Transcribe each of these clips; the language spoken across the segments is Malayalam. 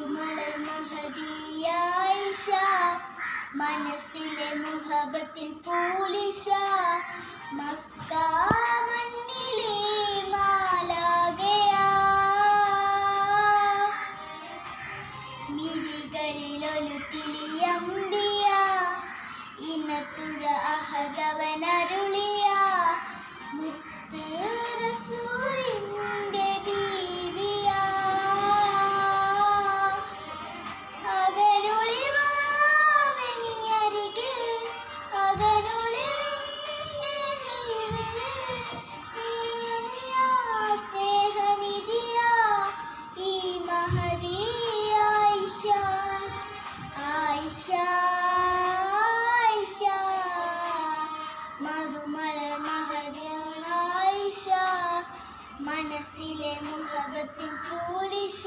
മധുമലർ മഹദിയ ആയിഷ, മനസ്സിലെ മുഹബത്തിൻ പോലിഷ, മക്ക മണ്ണിലെ മാലാഖയാ, മിഴികളിലൊരു തിരിയമ്പിയ, ഇനത്തുഴ അഹദവനരുളിയ മുത്ത് റസൂലിന്റെ ബീവിയ, അകലൊളിവാവനിയരികിൽ അകലൊളിവിൻ സ്നേഹനിധിയ ഈ മഹദി ആയിഷ, ആയിഷ ആയിഷ, മധുമലർ മഹദിയ ആയിഷ, മനസ്സിലെ മുഹബത്തിൻ പോലിഷ.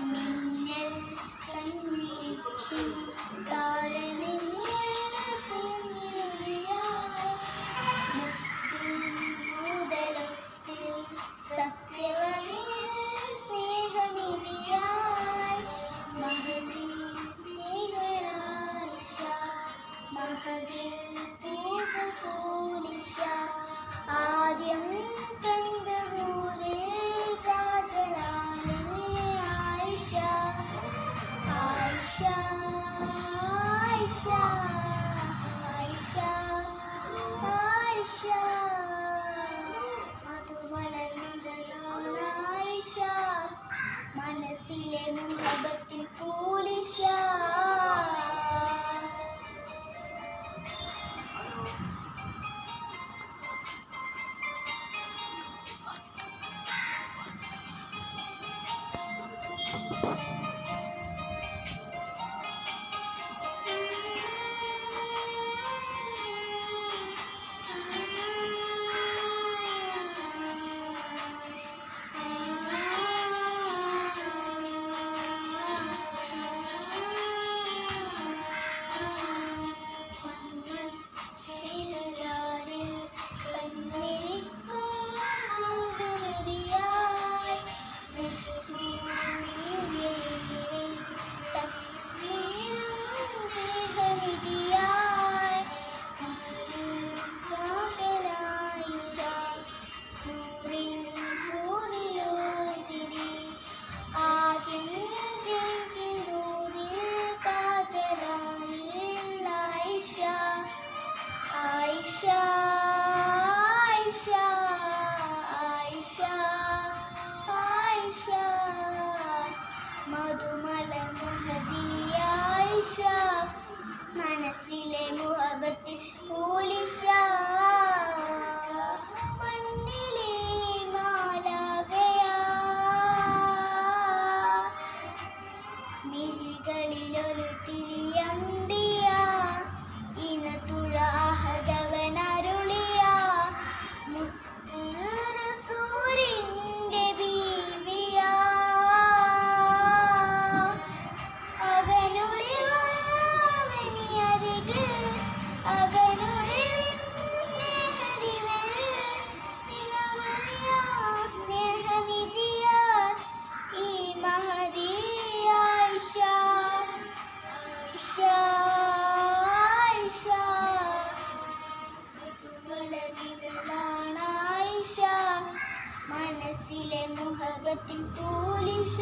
മിന്നൽ കണ്ണിൽ താരനിഴൽ മുത്തുമുതലത്തിൽ സത്യവനിൽ സ്നേഹനിധിയായി മഹദി ആയിഷ, മഹദിൽ പോലിഷ, ആദ്യം കണ്ട ഊരിൽ രാജലാലിനി ആയിഷ, ആയിഷ ആയിഷ ആയിഷ ആയിഷ, മധുമലർ മഹദിയ ആയിഷ, മനസ്സിലെ മുഹബത്തിൻ പോലിഷ. മധുമലർ മഹദിയ ആയിഷ, മനസ്സിലെ മുഹബത്തിൻ പോലിഷ, മണ്ണിലെ മാലാഖയാ, മിഴികളിലൊരു തിരിയമ്പിയ, ഇനത്തുഴ അഹദവനരുളിയ മുത്ത് റസൂലിന്റെ ബീവിയ, അകലൊളിവാവനിയരികിൽ അകലൊളിവിൻ സ്നേഹനിധിയ ഈ മഹദി ആയിഷ, ആയിഷ ആയിഷ, മധുമലർ ആയിഷ, മനസ്സിലെ മുഹബത്തിൻ പോലിഷ.